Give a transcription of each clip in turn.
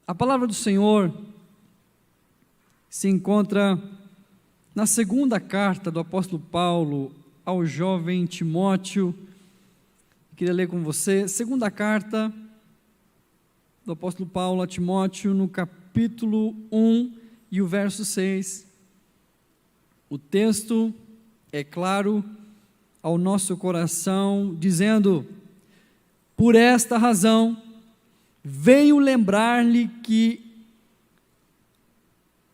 A palavra do Senhor se encontra na segunda carta do apóstolo Paulo ao jovem Timóteo. Queria ler com você, segunda carta do apóstolo Paulo a Timóteo, no capítulo 1 e o verso 6. O texto é claro ao nosso coração, dizendo: por esta razão, venho lembrar-lhe que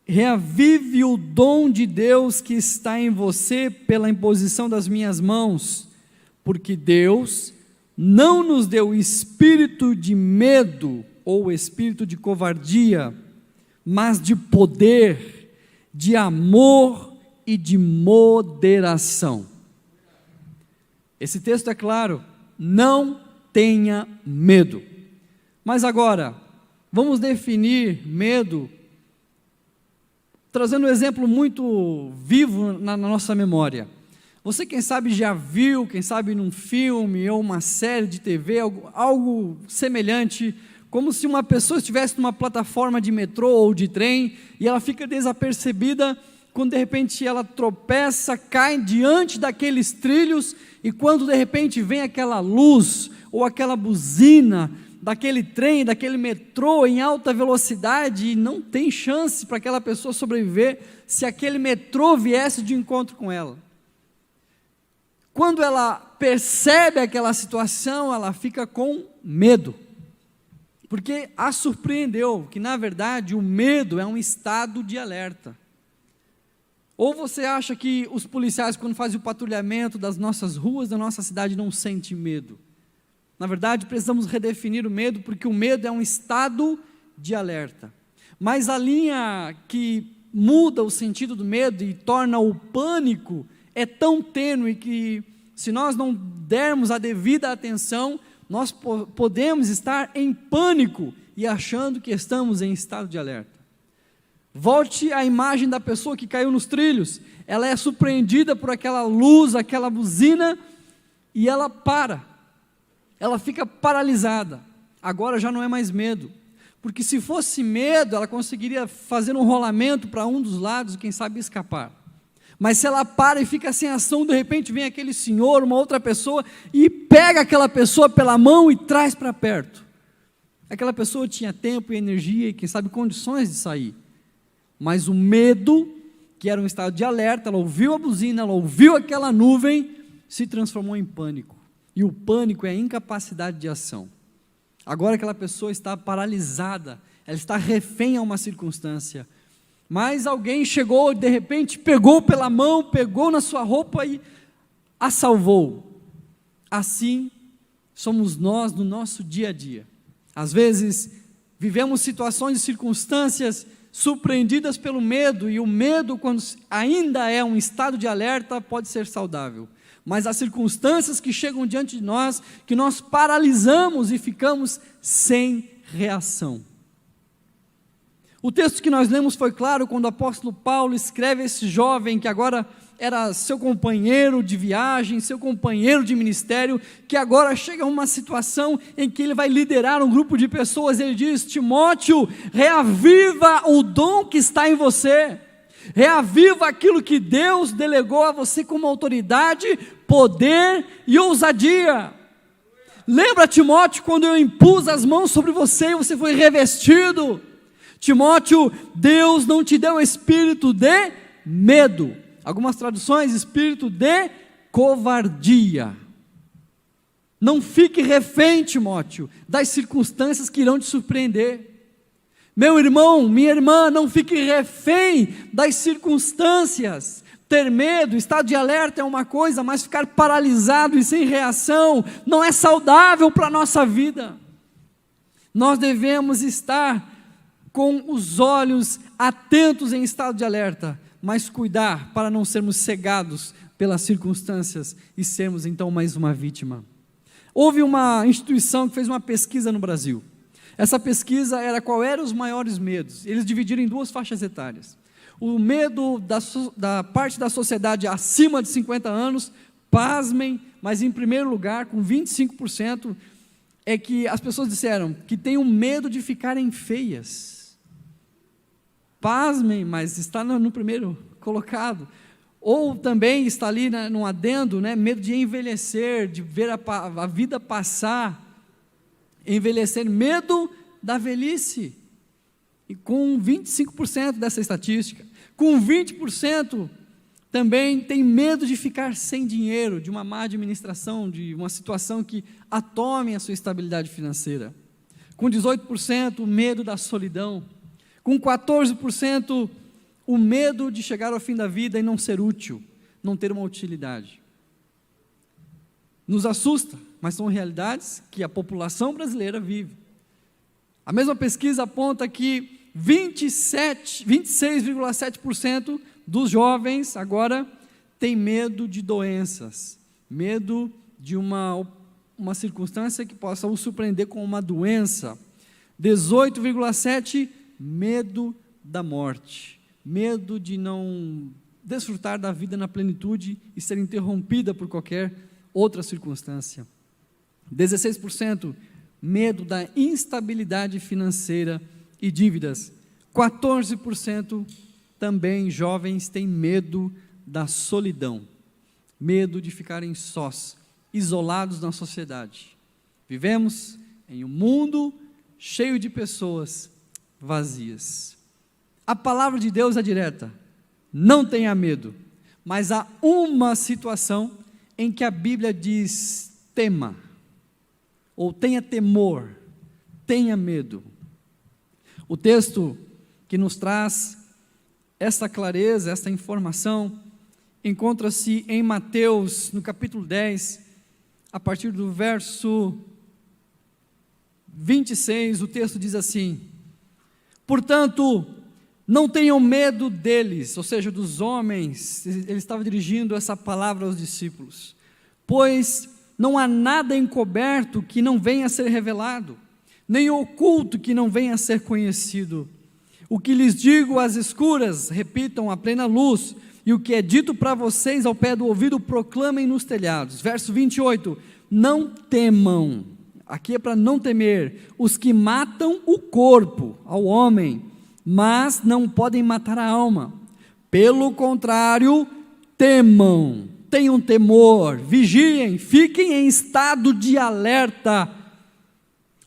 reavive o dom de Deus que está em você pela imposição das minhas mãos, porque Deus não nos deu espírito de medo ou espírito de covardia, mas de poder, de amor e de moderação. Esse texto é claro, não tenha medo. Mas agora, vamos definir medo, trazendo um exemplo muito vivo na nossa memória. Você, quem sabe, já viu, quem sabe num filme ou uma série de TV, algo semelhante, como se uma pessoa estivesse numa plataforma de metrô ou de trem, e ela fica desapercebida, quando de repente ela tropeça, cai diante daqueles trilhos, e quando de repente vem aquela luz, ou aquela buzina, daquele trem, daquele metrô em alta velocidade, e não tem chance para aquela pessoa sobreviver, se aquele metrô viesse de encontro com ela. Quando ela percebe aquela situação, ela fica com medo, porque a surpreendeu, que na verdade o medo é um estado de alerta. Ou você acha que os policiais, quando fazem o patrulhamento das nossas ruas, da nossa cidade, não sentem medo? Na verdade, precisamos redefinir o medo, porque o medo é um estado de alerta. Mas a linha que muda o sentido do medo e torna o pânico é tão tênue que, se nós não dermos a devida atenção, nós podemos estar em pânico e achando que estamos em estado de alerta. Volte à imagem da pessoa que caiu nos trilhos. Ela é surpreendida por aquela luz, aquela buzina, e ela para. Ela fica paralisada. Agora já não é mais medo, porque se fosse medo, ela conseguiria fazer um rolamento para um dos lados, quem sabe escapar. Mas se ela para e fica sem ação, de repente vem aquele senhor, uma outra pessoa, e pega aquela pessoa pela mão e traz para perto. Aquela pessoa tinha tempo e energia e quem sabe condições de sair. Mas o medo, que era um estado de alerta, ela ouviu a buzina, ela ouviu aquela nuvem, se transformou em pânico. E o pânico é a incapacidade de ação. Agora aquela pessoa está paralisada, ela está refém a uma circunstância. Mas alguém chegou, de repente, pegou pela mão, pegou na sua roupa e a salvou. Assim somos nós no nosso dia a dia. Às vezes, vivemos situações e circunstâncias surpreendidas pelo medo, e o medo, quando ainda é um estado de alerta, pode ser saudável. Mas há circunstâncias que chegam diante de nós, que nós paralisamos e ficamos sem reação. O texto que nós lemos foi claro quando o apóstolo Paulo escreve a esse jovem que agora era seu companheiro de viagem, seu companheiro de ministério, que agora chega a uma situação em que ele vai liderar um grupo de pessoas. Ele diz: Timóteo, reaviva o dom que está em você, reaviva aquilo que Deus delegou a você como autoridade, poder e ousadia. Lembra, Timóteo, quando eu impus as mãos sobre você e você foi revestido? Timóteo, Deus não te deu espírito de medo. Algumas traduções, espírito de covardia. Não fique refém, Timóteo, das circunstâncias que irão te surpreender. Meu irmão, minha irmã, não fique refém das circunstâncias. Ter medo, estado de alerta é uma coisa, mas ficar paralisado e sem reação não é saudável para a nossa vida. Nós devemos estar com os olhos atentos em estado de alerta, mas cuidar para não sermos cegados pelas circunstâncias e sermos então mais uma vítima. Houve uma instituição que fez uma pesquisa no Brasil. Essa pesquisa era qual eram os maiores medos. Eles dividiram em duas faixas etárias. O medo da parte da sociedade acima de 50 anos, pasmem, mas em primeiro lugar, com 25%, é que as pessoas disseram que têm um medo de ficarem feias. Pasmem, mas está no primeiro colocado. Ou também está ali no adendo, medo de envelhecer, de ver a vida passar, envelhecer, medo da velhice. E com 25% dessa estatística, com 20% também tem medo de ficar sem dinheiro, de uma má administração, de uma situação que atome a sua estabilidade financeira. Com 18%, o medo da solidão. Com 14%, o medo de chegar ao fim da vida e não ser útil, não ter uma utilidade. Nos assusta, mas são realidades que a população brasileira vive. A mesma pesquisa aponta que 26,7% dos jovens agora têm medo de doenças, medo de uma circunstância que possa os surpreender com uma doença. 18,7% medo da morte, medo de não desfrutar da vida na plenitude e ser interrompida por qualquer outra circunstância. 16% medo da instabilidade financeira e dívidas. 14% também jovens têm medo da solidão, medo de ficarem sós, isolados na sociedade. Vivemos em um mundo cheio de pessoas vazias. A palavra de Deus é direta: não tenha medo, mas há uma situação em que a Bíblia diz: tema, ou tenha temor, tenha medo. O texto que nos traz essa clareza, essa informação, encontra-se em Mateus, no capítulo 10, a partir do verso 26, o texto diz assim: portanto, não tenham medo deles, ou seja, dos homens. Ele estava dirigindo essa palavra aos discípulos, pois não há nada encoberto que não venha a ser revelado, nem oculto que não venha a ser conhecido. O que lhes digo às escuras, repitam à plena luz, e o que é dito para vocês ao pé do ouvido, proclamem nos telhados. Verso 28, não temam, aqui é para não temer, os que matam o corpo, ao homem, mas não podem matar a alma. Pelo contrário, temam, tenham temor, vigiem, fiquem em estado de alerta.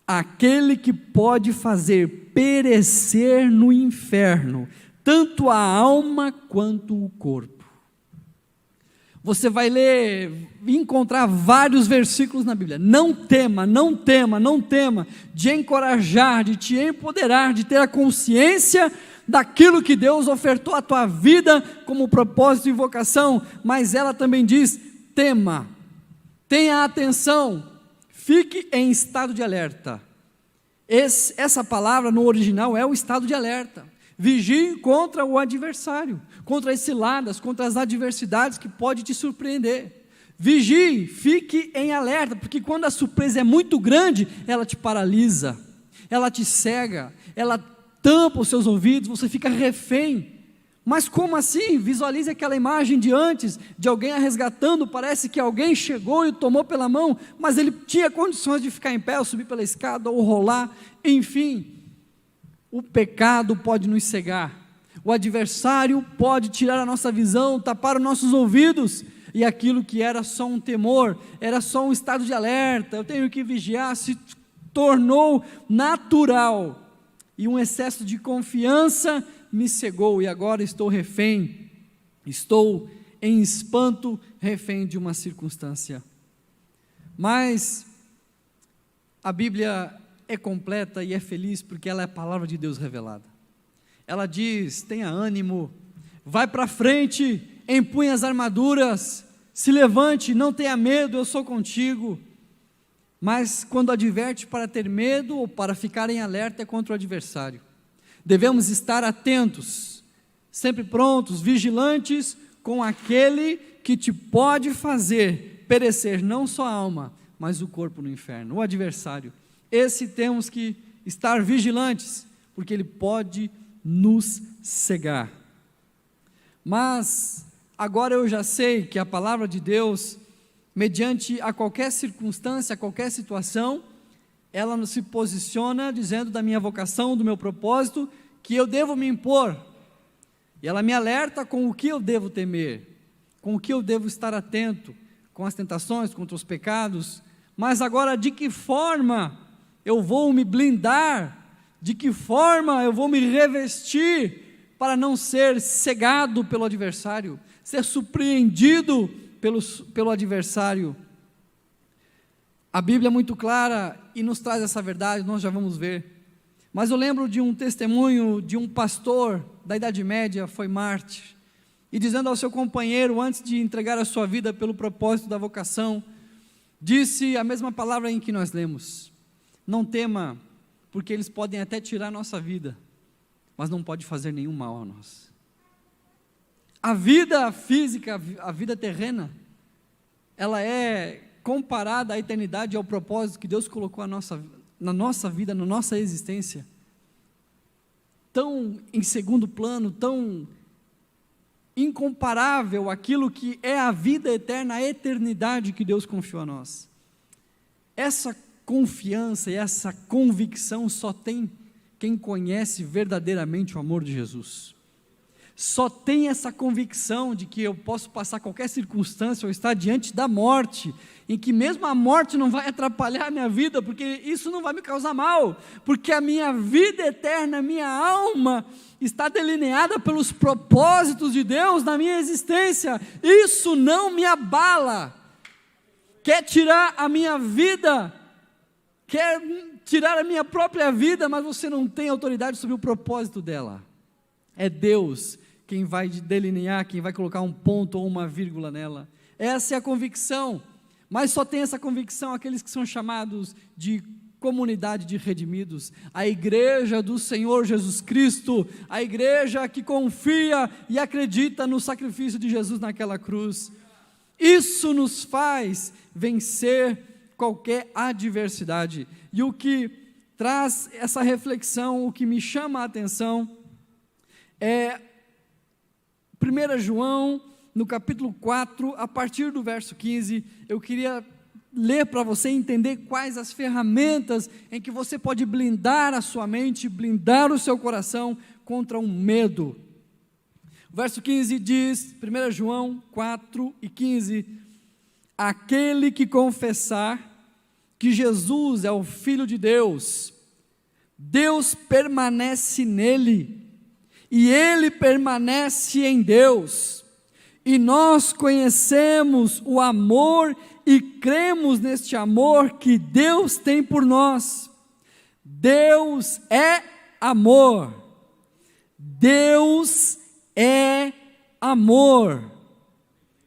Aquele que pode fazer perecer no inferno, tanto a alma quanto o corpo. Você vai ler e encontrar vários versículos na Bíblia. Não tema, não tema, não tema, de encorajar, de te empoderar, de ter a consciência daquilo que Deus ofertou à tua vida como propósito e vocação, mas ela também diz: tema, tenha atenção, fique em estado de alerta. Essa palavra no original é o estado de alerta. Vigie contra o adversário, contra as ciladas, contra as adversidades que pode te surpreender. Vigie, fique em alerta, porque quando a surpresa é muito grande, ela te paralisa, ela te cega, ela tampa os seus ouvidos, você fica refém. Mas como assim? Visualize aquela imagem de antes, de alguém a resgatando, parece que alguém chegou e o tomou pela mão, mas ele tinha condições de ficar em pé, ou subir pela escada, ou rolar, enfim. O pecado pode nos cegar, o adversário pode tirar a nossa visão, tapar os nossos ouvidos, e aquilo que era só um temor, era só um estado de alerta, eu tenho que vigiar, se tornou natural, e um excesso de confiança me cegou, e agora estou refém, estou em espanto, refém de uma circunstância. Mas a Bíblia é completa e é feliz porque ela é a palavra de Deus revelada. Ela diz: tenha ânimo, vai para frente, empunhe as armaduras, se levante, não tenha medo, eu sou contigo. Mas quando adverte para ter medo ou para ficar em alerta, é contra o adversário. Devemos estar atentos, sempre prontos, vigilantes com aquele que te pode fazer perecer não só a alma, mas o corpo no inferno, o adversário. Esse temos que estar vigilantes, porque ele pode nos cegar. Mas agora eu já sei que a palavra de Deus, mediante a qualquer circunstância, a qualquer situação, ela se posiciona dizendo da minha vocação, do meu propósito, que eu devo me impor. E ela me alerta com o que eu devo temer, com o que eu devo estar atento, com as tentações, contra os pecados. Mas agora, de que forma eu vou me blindar? De que forma eu vou me revestir para não ser cegado pelo adversário, ser surpreendido pelo adversário? A Bíblia é muito clara e nos traz essa verdade, nós já vamos ver. Mas eu lembro de um testemunho de um pastor da Idade Média, foi mártir, e dizendo ao seu companheiro, antes de entregar a sua vida pelo propósito da vocação, disse a mesma palavra em que nós lemos: não tema, porque eles podem até tirar a nossa vida, mas não pode fazer nenhum mal a nós. A vida física, a vida terrena, ela é comparada à eternidade, ao propósito que Deus colocou na nossa vida, na nossa existência, tão em segundo plano, tão incomparável àquilo que é a vida eterna, a eternidade que Deus confiou a nós. Essa confiança e essa convicção só tem quem conhece verdadeiramente o amor de Jesus. Só tem essa convicção de que eu posso passar qualquer circunstância ou estar diante da morte, em que mesmo a morte não vai atrapalhar a minha vida, porque isso não vai me causar mal, porque a minha vida eterna, a minha alma, está delineada pelos propósitos de Deus na minha existência. Isso não me abala. Quer tirar a minha vida, quer tirar a minha própria vida, mas você não tem autoridade sobre o propósito dela. É Deus quem vai delinear, quem vai colocar um ponto ou uma vírgula nela. Essa é a convicção, mas só tem essa convicção aqueles que são chamados de comunidade de redimidos, a igreja do Senhor Jesus Cristo, a igreja que confia e acredita no sacrifício de Jesus naquela cruz. Isso nos faz vencer qualquer adversidade. E o que traz essa reflexão, o que me chama a atenção, é 1 João, no capítulo 4, a partir do verso 15, eu queria ler para você entender quais as ferramentas em que você pode blindar a sua mente, blindar o seu coração contra um medo. O verso 15 diz, 1 João 4 e 15, aquele que confessar que Jesus é o Filho de Deus, Deus permanece nele, e ele permanece em Deus, e nós conhecemos o amor e cremos neste amor que Deus tem por nós. Deus é amor. Deus é amor.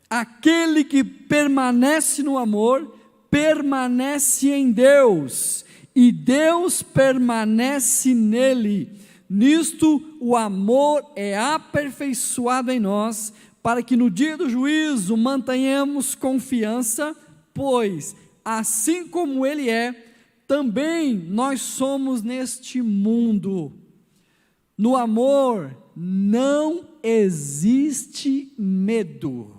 Aquele que permanece no amor, permanece em Deus, e Deus permanece nele. Nisto o amor é aperfeiçoado em nós, para que no dia do juízo mantenhamos confiança, pois assim como Ele é, também nós somos neste mundo. No amor não existe medo,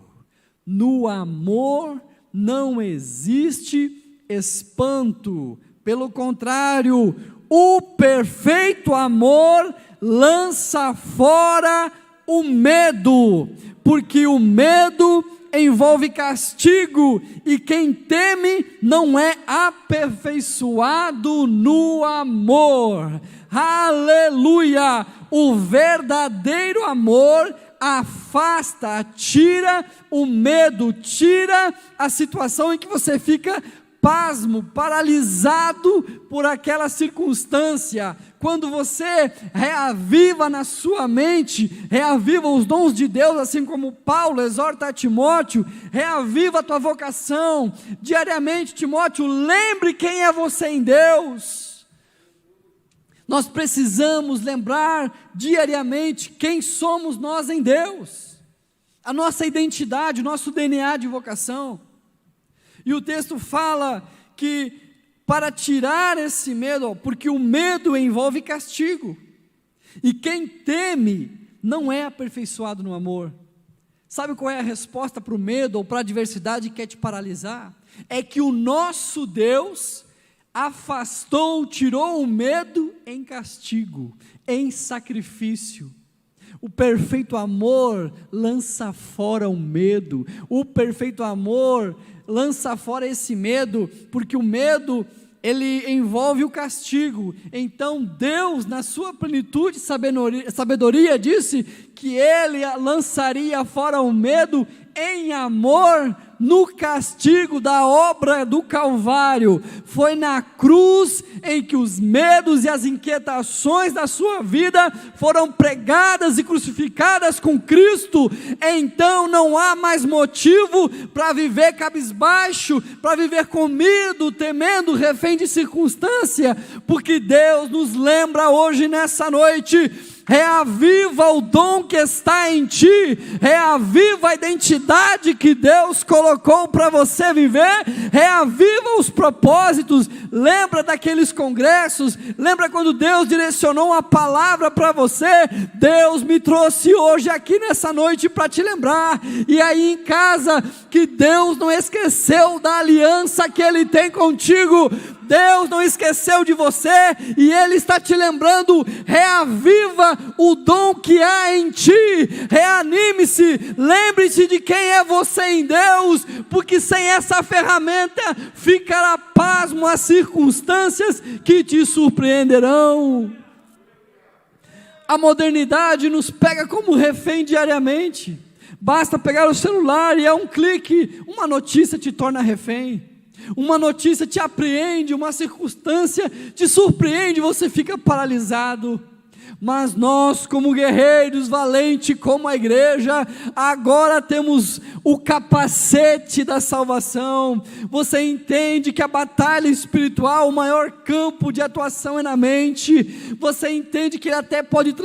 no amor não existe espanto, pelo contrário, o perfeito amor lança fora o medo, porque o medo envolve castigo, e quem teme não é aperfeiçoado no amor. Aleluia! O verdadeiro amor afasta, tira o medo, tira a situação em que você fica pasmo, paralisado por aquela circunstância. Quando você reaviva na sua mente, reaviva os dons de Deus, assim como Paulo exorta a Timóteo, reaviva a tua vocação, diariamente, Timóteo, lembre quem é você em Deus. Nós precisamos lembrar diariamente quem somos nós em Deus, a nossa identidade, o nosso DNA de vocação. E o texto fala que para tirar esse medo, porque o medo envolve castigo, e quem teme não é aperfeiçoado no amor. Sabe qual é a resposta para o medo ou para a adversidade que quer te paralisar? É que o nosso Deus afastou, tirou o medo em castigo, em sacrifício. O perfeito amor lança fora o medo, o perfeito amor lança fora esse medo, porque o medo, ele envolve o castigo. Então Deus, na sua plenitude e sabedoria, disse que Ele lançaria fora o medo em amor, no castigo da obra do Calvário. Foi na cruz em que os medos e as inquietações da sua vida foram pregadas e crucificadas com Cristo. Então não há mais motivo para viver cabisbaixo, para viver comido, temendo, refém de circunstância, porque Deus nos lembra hoje, nessa noite: reaviva o dom que está em ti, reaviva a identidade que Deus colocou para você viver, reaviva os propósitos. Lembra daqueles congressos, lembra quando Deus direcionou uma palavra para você? Deus me trouxe hoje aqui nessa noite para te lembrar, e aí em casa, que Deus não esqueceu da aliança que Ele tem contigo. Deus não esqueceu de você, e Ele está te lembrando: reaviva o dom que há em ti, reanime-se, lembre-se de quem é você em Deus, porque sem essa ferramenta ficará pasmo as circunstâncias que te surpreenderão. A modernidade nos pega como refém diariamente. Basta pegar o celular e é um clique, uma notícia te torna refém. Uma notícia te apreende, uma circunstância te surpreende, você fica paralisado. Mas nós, como guerreiros valentes, como a igreja, agora temos o capacete da salvação. Você entende que a batalha espiritual, o maior campo de atuação é na mente. Você entende que ele até pode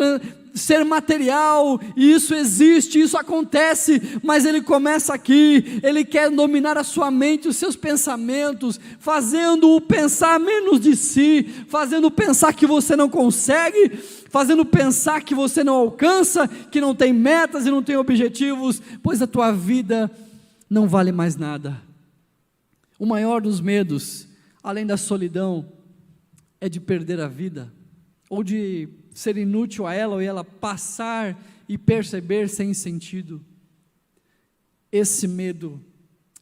ser material, e isso existe, isso acontece, mas ele começa aqui. Ele quer dominar a sua mente, os seus pensamentos, fazendo-o pensar menos de si, fazendo pensar que você não consegue, fazendo pensar que você não alcança, que não tem metas e não tem objetivos, pois a tua vida não vale mais nada. O maior dos medos, além da solidão, é de perder a vida, ou de ser inútil a ela, ou ela passar e perceber sem sentido. Esse medo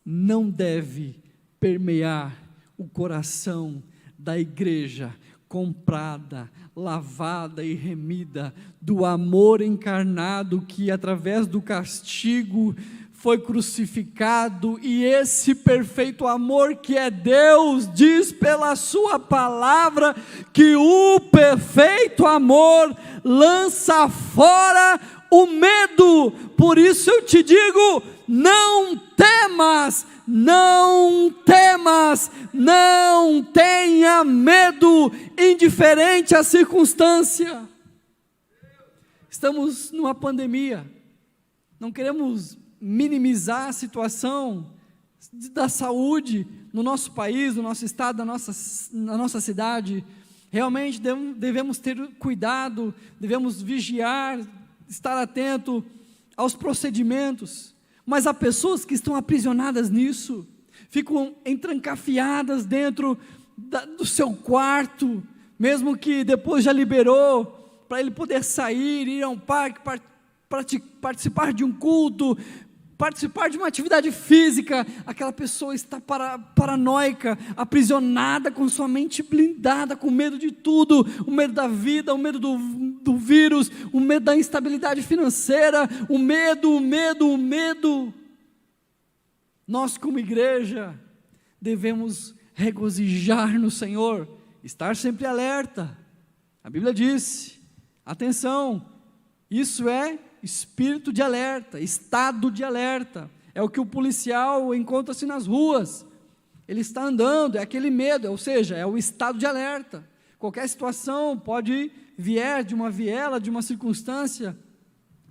não deve permear o coração da igreja comprada, lavada e remida do amor encarnado, que através do castigo foi crucificado. E esse perfeito amor que é Deus diz pela sua palavra que o perfeito amor lança fora o medo. Por isso eu te digo: não temas, não temas, não tenha medo, indiferente à circunstância. Estamos numa pandemia, não queremos minimizar a situação da saúde no nosso país, no nosso estado, na nossa cidade. Realmente devemos ter cuidado, devemos vigiar, estar atento aos procedimentos, mas há pessoas que estão aprisionadas nisso, ficam entrancafiadas dentro do seu quarto, mesmo que depois já liberou, para ele poder sair, ir a um parque, participar de um culto, participar de uma atividade física. Aquela pessoa está paranoica, aprisionada, com sua mente blindada, com medo de tudo, o medo da vida, o medo do vírus, o medo da instabilidade financeira, o medo. Nós, como igreja, devemos regozijar no Senhor, estar sempre alerta. A Bíblia diz, atenção, isso é espírito de alerta, estado de alerta. É o que o policial encontra-se nas ruas, ele está andando, é aquele medo, ou seja, é o estado de alerta. Qualquer situação pode vier de uma viela, de uma circunstância,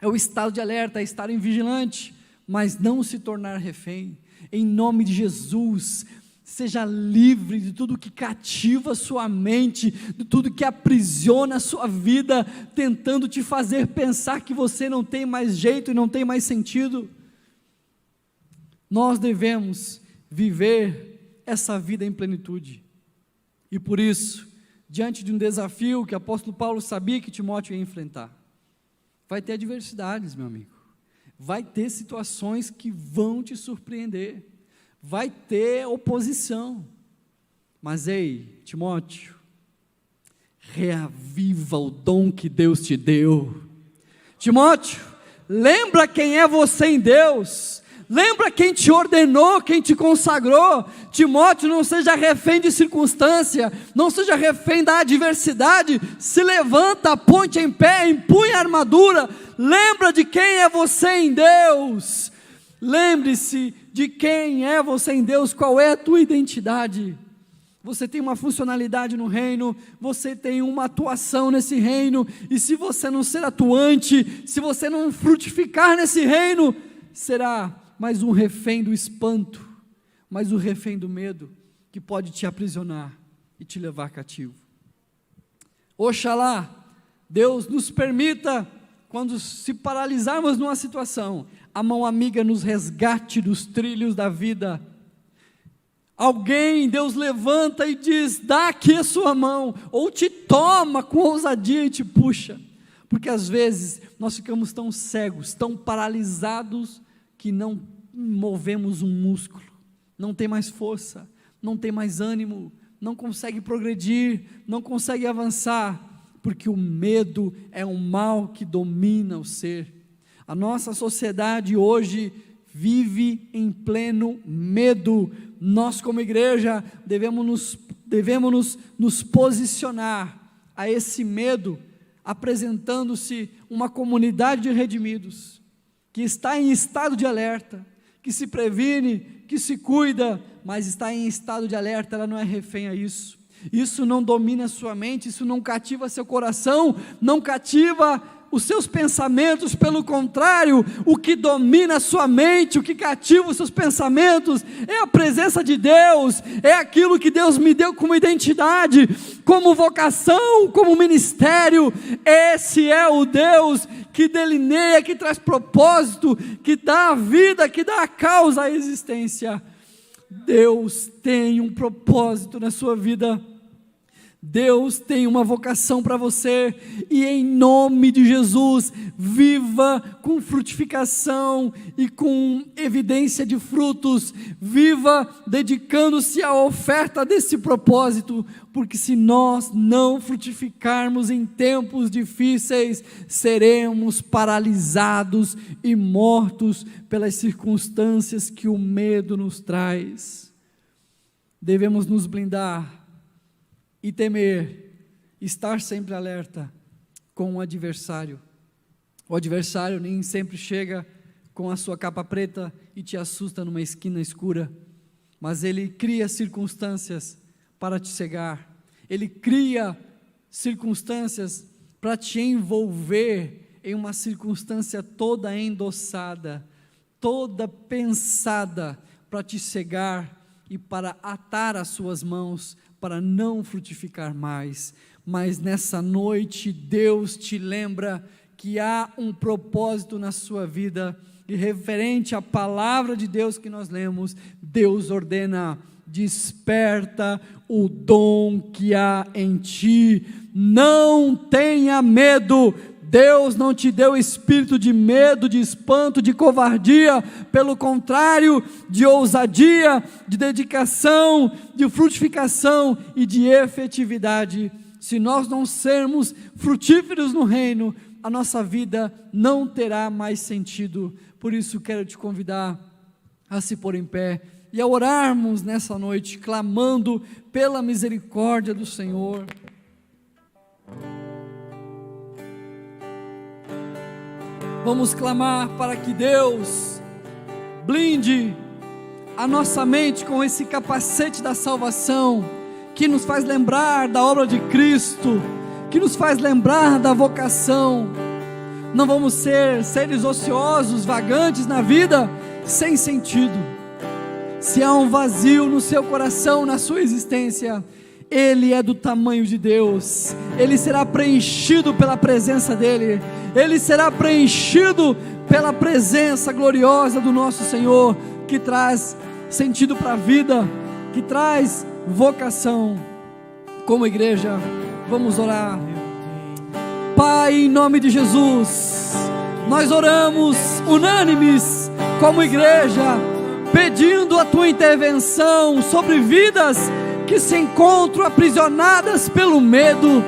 é o estado de alerta, é estar em vigilante, mas não se tornar refém. Em nome de Jesus, seja livre de tudo que cativa a sua mente, de tudo que aprisiona a sua vida, tentando te fazer pensar que você não tem mais jeito e não tem mais sentido. Nós devemos viver essa vida em plenitude. E por isso, diante de um desafio que o apóstolo Paulo sabia que Timóteo ia enfrentar, vai ter adversidades, meu amigo. Vai ter situações que vão te surpreender. Vai ter oposição. Mas ei, Timóteo, reaviva o dom que Deus te deu. Timóteo, lembra quem é você em Deus. Lembra quem te ordenou, quem te consagrou. Timóteo, não seja refém de circunstância, não seja refém da adversidade. Se levanta, ponte em pé, empunha a armadura. Lembra de quem é você em Deus. Lembre-se de quem é você em Deus, qual é a tua identidade. Você tem uma funcionalidade no reino, você tem uma atuação nesse reino, e se você não ser atuante, se você não frutificar nesse reino, será mais um refém do espanto, mais um refém do medo, que pode te aprisionar e te levar cativo. Oxalá Deus nos permita, quando se paralisarmos numa situação, a mão amiga nos resgate dos trilhos da vida. Alguém, Deus levanta e diz, dá aqui a sua mão, ou te toma com ousadia e te puxa, porque às vezes nós ficamos tão cegos, tão paralisados, que não movemos um músculo, não tem mais força, não tem mais ânimo, não consegue progredir, não consegue avançar, porque o medo é um mal que domina o ser. A nossa sociedade hoje vive em pleno medo. Nós como igreja devemos nos posicionar a esse medo, apresentando-se uma comunidade de redimidos, que está em estado de alerta, que se previne, que se cuida, mas está em estado de alerta, ela não é refém a isso. Isso não domina a sua mente, isso não cativa seu coração, não cativa os seus pensamentos, pelo contrário, o que domina a sua mente, o que cativa os seus pensamentos, é a presença de Deus, é aquilo que Deus me deu como identidade, como vocação, como ministério. Esse é o Deus que delineia, que traz propósito, que dá a vida, que dá a causa à existência. Deus tem um propósito na sua vida. Deus tem uma vocação para você, e em nome de Jesus, viva com frutificação e com evidência de frutos, viva dedicando-se à oferta desse propósito, porque se nós não frutificarmos em tempos difíceis, seremos paralisados e mortos pelas circunstâncias que o medo nos traz. Devemos nos blindar e temer, estar sempre alerta com o adversário. O adversário nem sempre chega com a sua capa preta e te assusta numa esquina escura, mas ele cria circunstâncias para te cegar, ele cria circunstâncias para te envolver em uma circunstância toda endossada, toda pensada para te cegar e para atar as suas mãos, para não frutificar mais. Mas nessa noite Deus te lembra que há um propósito na sua vida, e referente à palavra de Deus que nós lemos, Deus ordena: desperta o dom que há em ti, não tenha medo. Deus não te deu espírito de medo, de espanto, de covardia, pelo contrário, de ousadia, de dedicação, de frutificação e de efetividade. Se nós não sermos frutíferos no reino, a nossa vida não terá mais sentido. Por isso quero te convidar a se pôr em pé e a orarmos nessa noite, clamando pela misericórdia do Senhor. Vamos clamar para que Deus blinde a nossa mente com esse capacete da salvação, que nos faz lembrar da obra de Cristo, que nos faz lembrar da vocação. Não vamos ser seres ociosos, vagantes na vida, sem sentido. Se há um vazio no seu coração, na sua existência, ele é do tamanho de Deus, ele será preenchido pela presença dEle, ele será preenchido pela presença gloriosa do nosso Senhor, que traz sentido para a vida, que traz vocação. Como igreja, vamos orar. Pai, em nome de Jesus, nós oramos unânimes como igreja, pedindo a tua intervenção sobre vidas que se encontram aprisionadas pelo medo,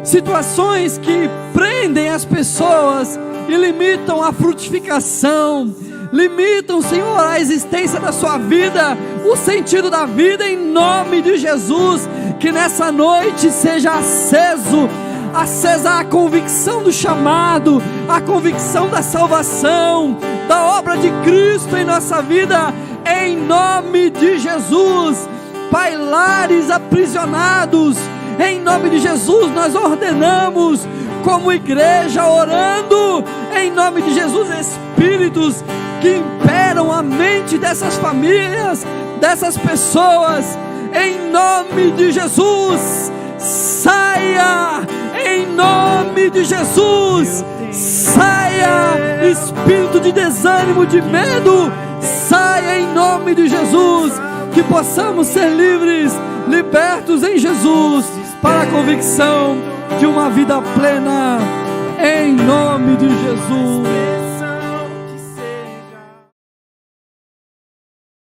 situações que prendem as pessoas e limitam a frutificação, limitam, Senhor, a existência da sua vida, o sentido da vida. Em nome de Jesus, que nessa noite seja acesa a convicção do chamado, a convicção da salvação, da obra de Cristo em nossa vida, em nome de Jesus. Pai, lares aprisionados, em nome de Jesus, nós ordenamos, como igreja, orando, em nome de Jesus, espíritos que imperam a mente dessas famílias, dessas pessoas, em nome de Jesus, saia, em nome de Jesus, saia, espírito de desânimo, de medo, saia em nome de Jesus, que possamos ser livres, libertos em Jesus, para a convicção de uma vida plena, em nome de Jesus.